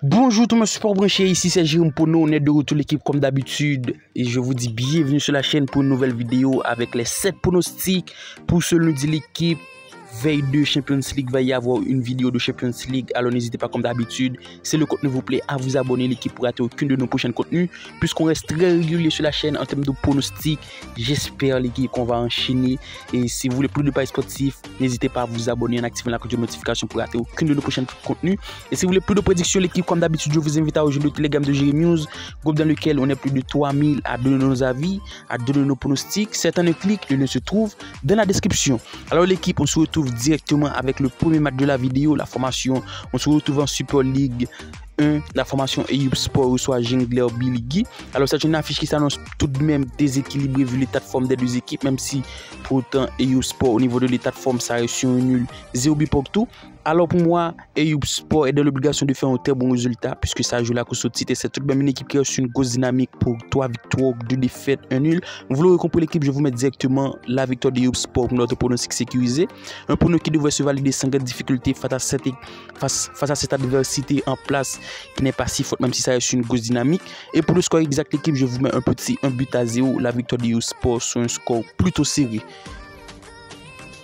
Bonjour tout le monde support branché, ici c'est Jérôme Pono, on est de retour l'équipe comme d'habitude et je vous dis bienvenue sur la chaîne pour une nouvelle vidéo avec les 7 pronostics pour ce lundi l'équipe. Veille de Champions League, va y avoir une vidéo de Champions League, alors n'hésitez pas comme d'habitude, si le contenu vous plaît, à vous abonner l'équipe pour rater aucune de nos prochains contenus, puisqu'on reste très régulier sur la chaîne en termes de pronostics. J'espère l'équipe qu'on va enchaîner et si vous voulez plus de paris sportifs, n'hésitez pas à vous abonner en activant la cloche de notification pour rater aucune de nos prochains contenus. Et si vous voulez plus de prédictions l'équipe comme d'habitude, je vous invite à rejoindre le Telegram de Jérémy News, groupe dans lequel on est plus de 3000 à donner nos avis, à donner nos pronostics. Certains clics, le lien se trouve dans la description. Alors l'équipe, on se retrouve directement avec le premier match de la vidéo, la formation. On se retrouve en Super League 1, la formation Ayoub Sport reçoit Jingler Biligi. Alors c'est une affiche qui s'annonce tout de même déséquilibrée vu l'état de forme des deux équipes, même si pour autant Ayoub Sport au niveau de l'état de forme ça reste sur un nul 0 but partout. Alors pour moi, Ayoub Sport est dans l'obligation de faire un très bon résultat puisque ça joue la course au titre et c'est tout de même une équipe qui a reçu une grosse dynamique pour 3 victoires, 2 défaites, 1 nul. Vous l'aurez compris l'équipe, je vous mets directement la victoire d'Ayoub Sport pour notre pronostic sécurisé. Un pronostic qui devrait se valider sans grande difficulté face à cette adversité en place qui n'est pas si forte même si ça reste une grosse dynamique. Et pour le score exact l'équipe, je vous mets un but à 0, la victoire d'Ayoub Sport sur un score plutôt serré.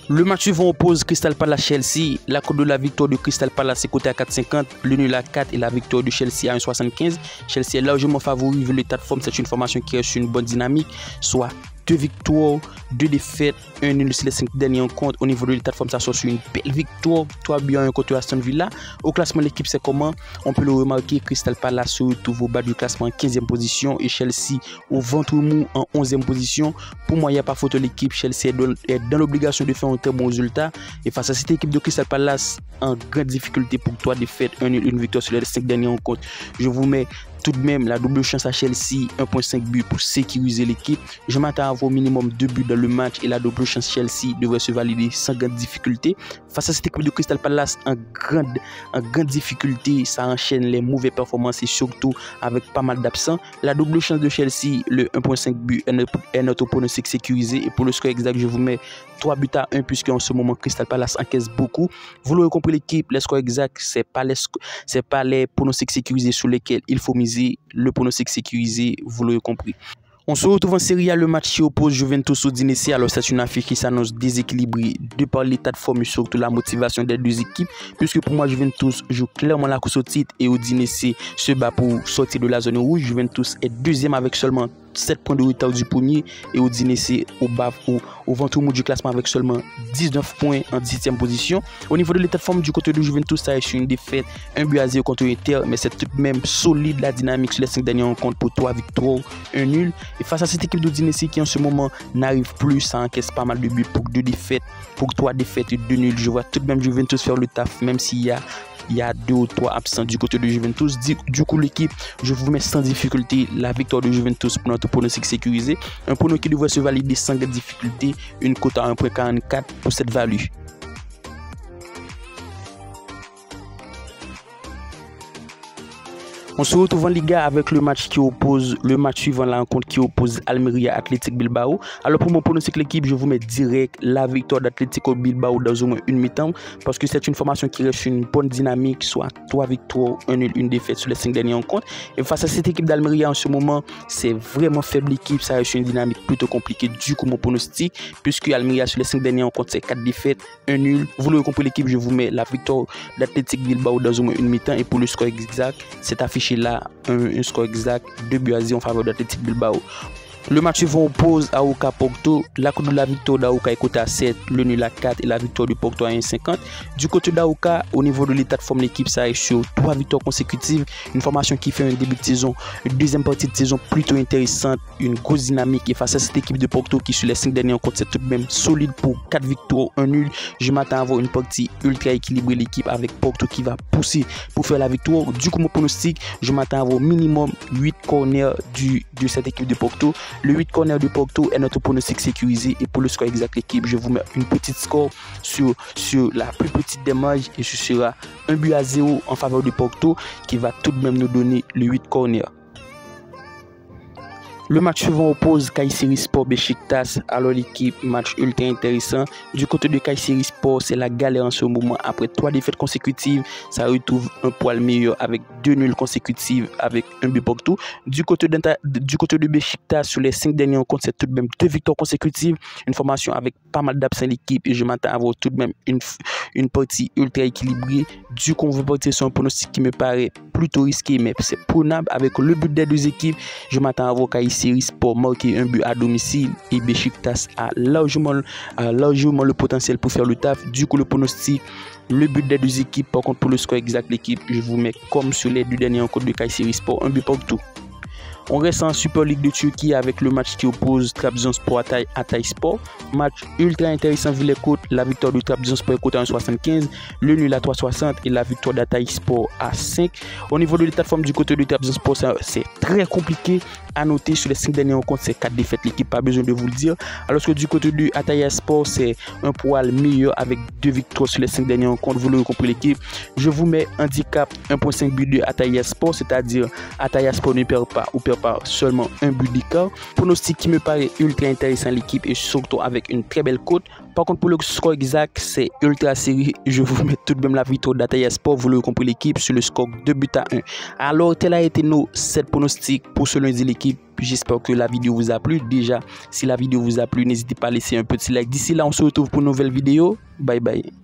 Le match suivant oppose Crystal Palace Chelsea. La cote de la victoire de Crystal Palace est cotée à 4,50, le nul à 4 et la victoire de Chelsea à 1,75. Chelsea est largement favori vu l'état de forme. C'est une formation qui reste une bonne dynamique, soit 2 victoires, 2 défaites, 1 nul sur les 5 derniers rencontres. Au niveau de l'état de forme, ça sort sur une belle victoire, 3 buts à 1 contre Aston Villa. Au classement, l'équipe, c'est comment? On peut le remarquer, Crystal Palace se retrouve au bas du classement en 15e position et Chelsea au ventre mou en 11e position. Pour moi, il n'y a pas photo, l'équipe Chelsea est dans l'obligation de faire un très bon résultat. Et face à cette équipe de Crystal Palace, en grande difficulté pour 3 défaites, 1 nul, 1 victoire sur les 5 derniers rencontres, je vous mets tout de même la double chance à Chelsea, 1,5 but pour sécuriser l'équipe. Je m'attends à avoir au minimum 2 buts dans le match et la double chance Chelsea devrait se valider sans grande difficulté. Face à cette équipe de Crystal Palace en grande difficulté, ça enchaîne les mauvaises performances et surtout avec pas mal d'absents. La double chance de Chelsea, le 1,5 but est notre pronostic sécurisé et pour le score exact, je vous mets 3 buts à 1 puisque en ce moment Crystal Palace encaisse beaucoup. Vous l'aurez compris l'équipe, le score exact, c'est pas les pronostics sécurisés sur lesquels il faut miser. Le pronostic sécurisé, vous l'aurez compris. On se retrouve en Serie A, le match qui oppose Juventus au Udinese. Alors c'est une affiche qui s'annonce déséquilibrée de par l'état de forme et surtout la motivation des deux équipes, puisque pour moi Juventus joue clairement la course au titre et Udinese se bat pour sortir de la zone rouge. Juventus est deuxième avec seulement 7 points de retard du premier et Udinese au ventre mou du classement avec seulement 19 points en 10e position. Au niveau de l'état de forme du côté de Juventus, ça a reçu une défaite, 1 but à 0 contre Inter, mais c'est tout de même solide la dynamique sur les 5 dernières rencontres pour 3 victoires, 1 nul. Et face à cette équipe d'Udinese qui en ce moment n'arrive plus, ça encaisse pas mal de buts pour 2 défaites, pour 3 défaites et 2 nuls. Je vois tout de même Juventus faire le taf, même s'il y a 2 ou 3 absents du côté de Juventus. Du coup, l'équipe, je vous mets sans difficulté la victoire de Juventus pour notre pronostic sécurisé. Un pronostic qui devrait se valider sans difficulté, une cote à 1,44 pour cette value. On se retrouve en Liga avec le match suivant la rencontre qui oppose Almeria Athletic Bilbao. Alors pour mon pronostic l'équipe, je vous mets direct la victoire d'Atlético Bilbao dans au moins une mi-temps parce que c'est une formation qui reste une bonne dynamique, soit 3 victoires, 1 nul, 1 défaite sur les 5 dernières rencontres. Et face à cette équipe d'Almeria en ce moment, c'est vraiment faible équipe, ça reste une dynamique plutôt compliquée. Du coup mon pronostic, puisque Almeria sur les 5 dernières rencontres c'est 4 défaites, 1 nul. Vous l'aurez compris l'équipe, je vous mets la victoire d'Athletic Bilbao dans au moins une mi-temps et pour le score exact, c'est affiché là un score exact 2 buts à 0 en faveur d'Athletic Bilbao. Le match suivant oppose Aouka Porto. La cote de la victoire d'Aouka est cotée à 7, le nul à 4 et la victoire de Porto à 1,50. Du côté d'Aouka, au niveau de l'état de forme, l'équipe ça est sur 3 victoires consécutives. Une formation qui fait un début de saison, une deuxième partie de saison plutôt intéressante, une grosse dynamique. Et face à cette équipe de Porto qui sur les 5 dernières rencontres c'est tout de même solide pour 4 victoires, 1 nul. Je m'attends à avoir une partie ultra équilibrée l'équipe avec Porto qui va pousser pour faire la victoire. Du coup mon pronostic, je m'attends à avoir minimum 8 corners de cette équipe de Porto. Le 8 corner de Porto est notre pronostic sécurisé et pour le score exact l'équipe, je vous mets une petite score sur la plus petite des marges et ce sera 1 but à 0 en faveur de Porto qui va tout de même nous donner le 8 corner. Le match suivant oppose Kayseri Sport Beşiktaş. Alors l'équipe, match ultra intéressant. Du côté de Kayseri Sport, c'est la galère en ce moment. Après 3 défaites consécutives, ça retrouve un poil meilleur avec 2 nuls consécutives avec un but partout. Du côté de Beşiktaş, sur les 5 derniers rencontres, c'est tout de même 2 victoires consécutives. Une formation avec pas mal d'absents l'équipe et je m'attends à avoir tout de même une partie ultra équilibrée. Du coup, on va partir sur un pronostic qui me paraît plutôt risqué, mais c'est prenable avec le but des deux équipes. Je m'attends à voir Kayseri Sport marquer un but à domicile et Beşiktaş a largement le potentiel pour faire le taf. Du coup, le pronostic, le but des deux équipes. Par contre, pour le score exact, l'équipe, je vous mets comme sur les 2 derniers rencontres de Kayseri Sport, un but partout. On reste en Super League de Turquie avec le match qui oppose Trabzonspor à Hatayspor. Match ultra intéressant vu les cotes. La victoire de Trabzonspor est cotée à 1,75, le nul à 3,60 et la victoire d'Hatayspor à 5. Au niveau de l'état de forme du côté de Trabzonspor, c'est très compliqué à noter. Sur les 5 derniers rencontres, c'est 4 défaites. L'équipe, pas besoin de vous le dire. Alors que du côté de Hatayspor, c'est un poil meilleur avec 2 victoires sur les 5 dernières rencontres. Vous l'aurez compris l'équipe. Je vous mets handicap 1,5 but de Hatayspor, c'est-à-dire Hatayspor ne perd pas ou perd pas seulement un but d'écart. Pronostic qui me paraît ultra intéressant l'équipe et surtout avec une très belle cote. Par contre, pour le score exact, c'est ultra serré. Je vous mets tout de même la victoire d'Hatayspor. Vous l'aurez compris l'équipe sur le score 2 buts à 1. Alors, tel a été nos 7 pronostics pour ce lundi l'équipe. J'espère que la vidéo vous a plu. Déjà, si la vidéo vous a plu, n'hésitez pas à laisser un petit like. D'ici là, on se retrouve pour une nouvelle vidéo. Bye bye.